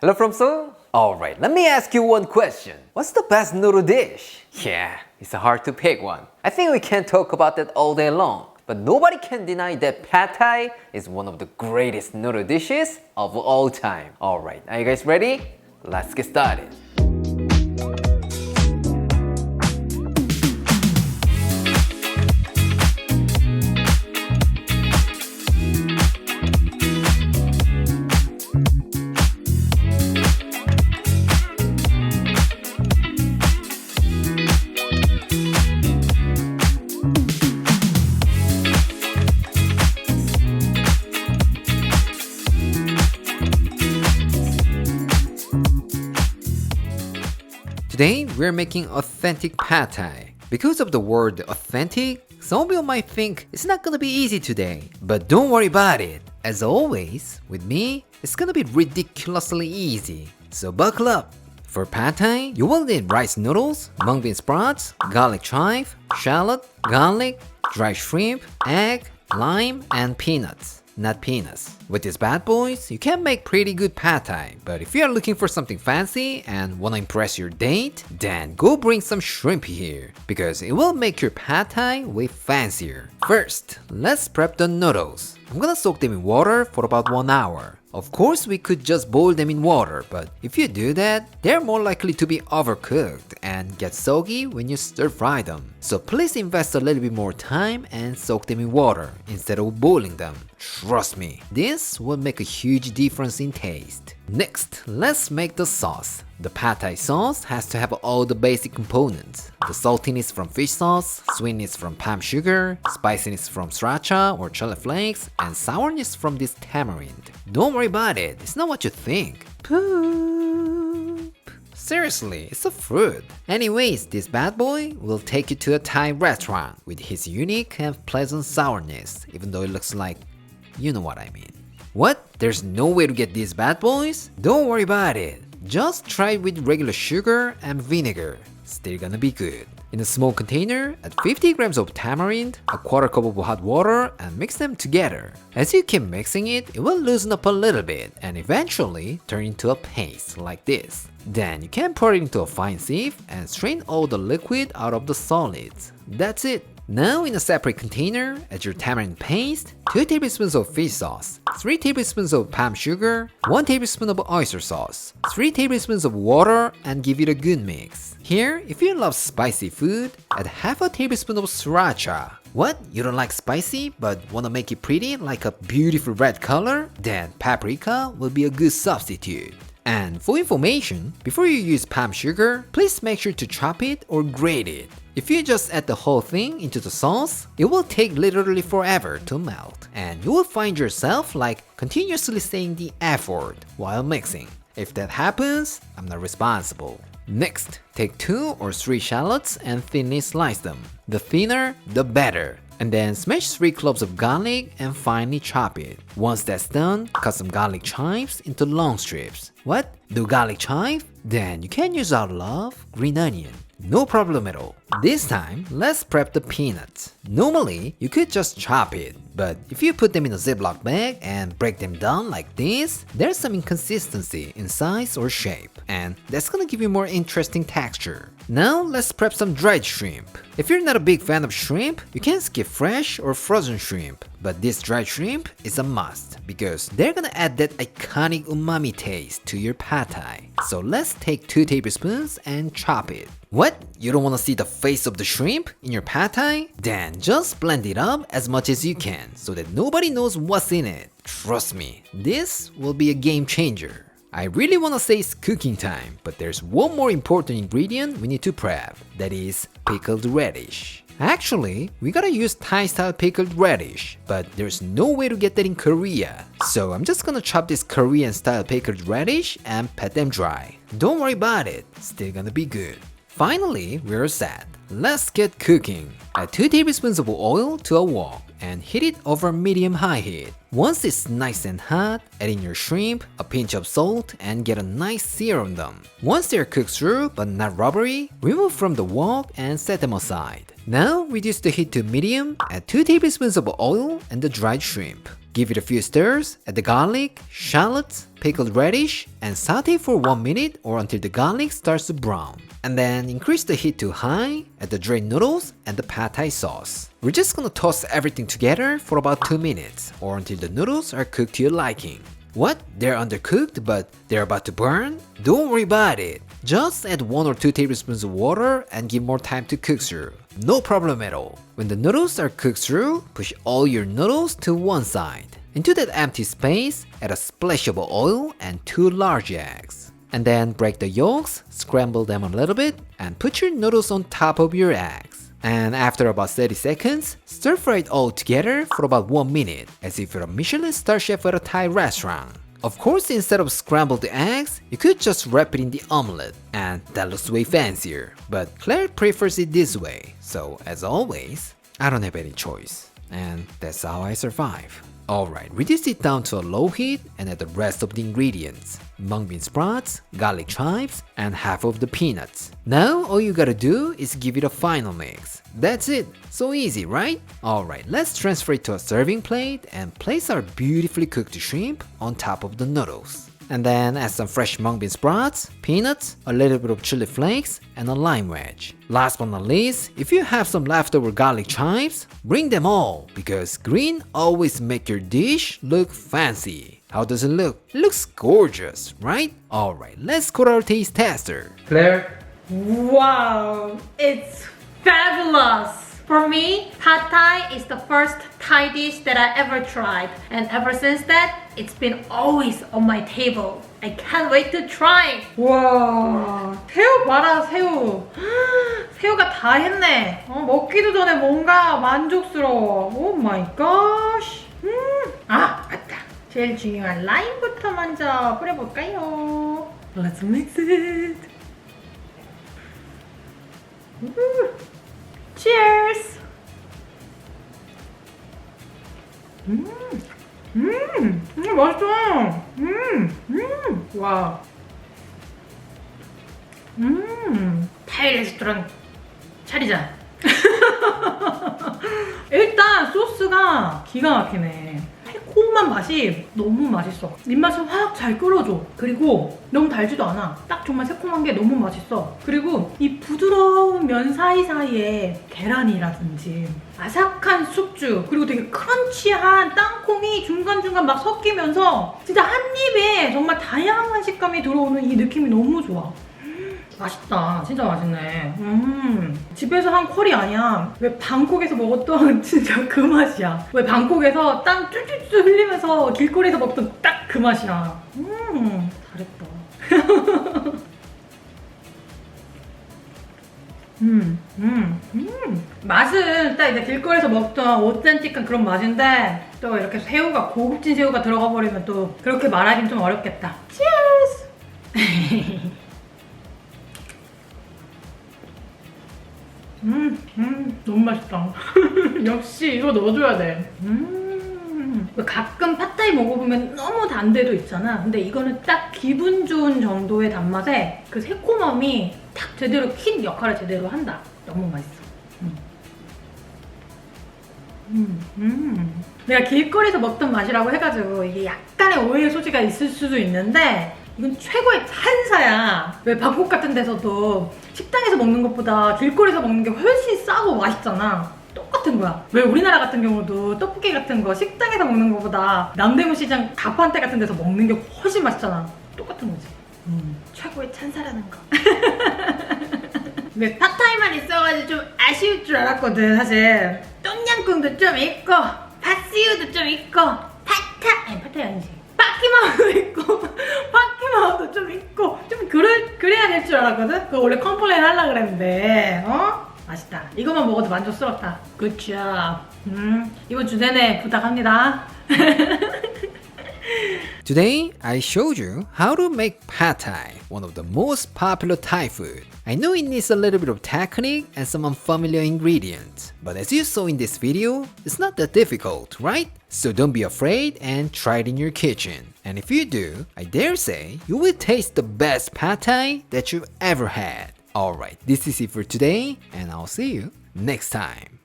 Hello from Seoul? Alright, let me ask you one question. What's the best noodle dish? Yeah, it's hard to pick one. I think we can talk about that all day long. But nobody can deny that pad thai is one of the greatest noodle dishes of all time. Alright, are you guys ready? Let's get started. Today, we're making authentic pad thai. Because of the word authentic, some people might think it's not gonna be easy today. But don't worry about it. As always, with me, it's gonna be ridiculously easy. So buckle up. For pad thai, you will need rice noodles, mung bean sprouts, garlic chive, shallot, garlic, dry shrimp, egg, lime, and peanuts. Not peanuts. With these bad boys, you can make pretty good pad thai, but if you are looking for something fancy and wanna impress your date, then go bring some shrimp here, because it will make your pad thai way fancier. First, let's prep the noodles. I'm gonna soak them in water for about 1 hour. Of course, we could just boil them in water, but if you do that, they're more likely to be overcooked and get soggy when you stir fry them. So please invest a little bit more time and soak them in water instead of boiling them. Trust me, this will make a huge difference in taste. Next, let's make the sauce. The pad thai sauce has to have all the basic components. The saltiness from fish sauce, sweetness from palm sugar, spiciness from sriracha or chili flakes, and sourness from this tamarind. Don't worry about it, it's not what you think. Poop. Seriously, it's a fruit. Anyways, this bad boy will take you to a Thai restaurant with his unique and pleasant sourness, even though it looks like, you know what I mean. What? There's no way to get these bad boys? Don't worry about it. Just try it with regular sugar and vinegar. Still gonna be good. In a small container, add 50 grams of tamarind, a quarter cup of hot water, and mix them together. As you keep mixing it, it will loosen up a little bit and eventually turn into a paste like this. Then you can pour it into a fine sieve and strain all the liquid out of the solids. That's it. Now in a separate container, add your tamarind paste, 2 tablespoons of fish sauce, 3 tablespoons of palm sugar, 1 tablespoon of oyster sauce, 3 tablespoons of water, and give it a good mix. Here, if you love spicy food, add half a tablespoon of sriracha. What? You don't like spicy but wanna make it pretty like a beautiful red color? Then paprika will be a good substitute. And for information, before you use palm sugar, please make sure to chop it or grate it. If you just add the whole thing into the sauce, it will take literally forever to melt, and you will find yourself like continuously saying the F word while mixing. If that happens, I'm not responsible. Next, take 2 or 3 shallots and thinly slice them. The thinner, the better. And then smash 3 cloves of garlic and finely chop it. Once that's done, cut some garlic chives into long strips. What? Do garlic chive? Then you can use our love, green onion. No problem at all. This time, let's prep the peanuts. Normally, you could just chop it, but if you put them in a Ziploc bag and break them down like this, there's some inconsistency in size or shape, and that's gonna give you more interesting texture. Now, let's prep some dried shrimp. If you're not a big fan of shrimp, you can skip fresh or frozen shrimp, but this dried shrimp is a must because they're gonna add that iconic umami taste to your pad thai. So let's take 2 tablespoons and chop it. What? You don't wanna see the face of the shrimp in your pad thai? Then just blend it up as much as you can so that nobody knows what's in it. Trust me, this will be a game changer. I really wanna say it's cooking time, but there's one more important ingredient we need to prep. That is pickled radish. Actually, we gotta use Thai-style pickled radish, but there's no way to get that in Korea. So I'm just gonna chop this Korean-style pickled radish and pat them dry. Don't worry about it, still gonna be good. Finally, we're set. Let's get cooking. Add 2 tablespoons of oil to a wok and heat it over medium-high heat. Once it's nice and hot, add in your shrimp, a pinch of salt, and get a nice sear on them. Once they're cooked through but not rubbery, remove from the wok and set them aside. Now reduce the heat to medium, add 2 tablespoons of oil and the dried shrimp. Give it a few stirs, add the garlic, shallots, pickled radish, and saute for 1 minute or until the garlic starts to brown. And then increase the heat to high, add the drained noodles and the pad thai sauce. We're just gonna toss everything together for about 2 minutes or until the noodles are cooked to your liking. What? They're undercooked but they're about to burn? Don't worry about it. Just add 1 or 2 tablespoons of water and give more time to cook through. No problem at all. When the noodles are cooked through, push all your noodles to one side. Into that empty space, add a splash of oil and 2 large eggs. And then break the yolks, scramble them a little bit, and put your noodles on top of your eggs. And after about 30 seconds, stir fry it all together for about 1 minute, as if you're a Michelin star chef at a Thai restaurant. Of course, instead of scrambled eggs, you could just wrap it in the omelette, and that looks way fancier. But Claire prefers it this way, so as always, I don't have any choice. And that's how I survive. Alright, reduce it down to a low heat and add the rest of the ingredients. Mung bean sprouts, garlic chives, and half of the peanuts. Now all you gotta do is give it a final mix. That's it, so easy, right? Alright, let's transfer it to a serving plate and place our beautifully cooked shrimp on top of the noodles. And then add some fresh mung bean sprouts, peanuts, a little bit of chili flakes, and a lime wedge. Last but not least, if you have some leftover garlic chives, bring them all, because green always make your dish look fancy. How does it look? It looks gorgeous, right? Alright, let's go to our taste tester. Claire? Wow, it's fabulous! For me, pad thai is the first Thai dish that I ever tried, and ever since that, it's been always on my table. I can't wait to try. 와, 새우 봐라, 새우. 새우가 다 했네. 먹기도 전에 뭔가 만족스러워. 오 마이 갓. 아, 맞다. 제일 중요한 라임부터 먼저 뿌려볼까요? Let's mix it. Cheers! 맛있어. 와. 타이 레스토랑 차리자. 일단 소스가 기가 막히네. 새콤한 맛이 너무 맛있어. 입맛을 확 잘 끌어줘. 그리고 너무 달지도 않아. 딱 정말 새콤한 게 너무 맛있어. 그리고 이 부드러운 면 사이사이에 계란이라든지 아삭한 숙주, 그리고 되게 크런치한 땅콩이 중간중간 막 섞이면서 진짜 한 입에 정말 다양한 식감이 들어오는 이 느낌이 너무 좋아. 맛있다. 진짜 맛있네. 집에서 한 퀄이 아니야. 왜 방콕에서 먹었던 진짜 그 맛이야. 왜 방콕에서 땀 쭈쭈쭈 흘리면서 길거리에서 먹던 딱 그 맛이야. 잘했다. 맛은 딱 이제 길거리에서 먹던 오센틱한 그런 맛인데 또 이렇게 새우가 고급진 새우가 들어가 버리면 또 그렇게 말하기는 좀 어렵겠다. 치얼스! 너무 맛있다. 역시 이거 넣어줘야 돼. 가끔 팟타이 먹어보면 너무 단 데도 있잖아. 근데 이거는 딱 기분 좋은 정도의 단맛에 그 새콤함이 딱 제대로 킨 역할을 제대로 한다. 너무 맛있어. 내가 길거리에서 먹던 맛이라고 해가지고 이게 약간의 오해의 소지가 있을 수도 있는데 이건 최고의 찬사야. 왜 방콕 같은 데서도 식당에서 먹는 것보다 길거리에서 먹는 게 훨씬 싸고 맛있잖아. 똑같은 거야. 왜 우리나라 같은 경우도 떡볶이 같은 거 식당에서 먹는 것보다 남대문 시장 가판대 같은 데서 먹는 게 훨씬 맛있잖아. 똑같은 거지. 최고의 찬사라는 거. 왜 팟타이만 있어가지고 좀 아쉬울 줄 알았거든 사실. 똠양꿍도 좀 있고 팥새우도 좀 있고 팟타이 아니지. 파키마우도 있고 파키마우도 좀 있고 좀 그래야 될 줄 알았거든? 그거 원래 컴플레인 하려고 그랬는데 맛있다. 이것만 먹어도 만족스럽다. 굿잡. 이번 주 내내 부탁합니다. Today, I showed you how to make pad thai, one of the most popular Thai food. I know it needs a little bit of technique and some unfamiliar ingredients, but as you saw in this video, it's not that difficult, right? So don't be afraid and try it in your kitchen. And if you do, I dare say, you will taste the best pad thai that you've ever had. Alright, this is it for today, and I'll see you next time.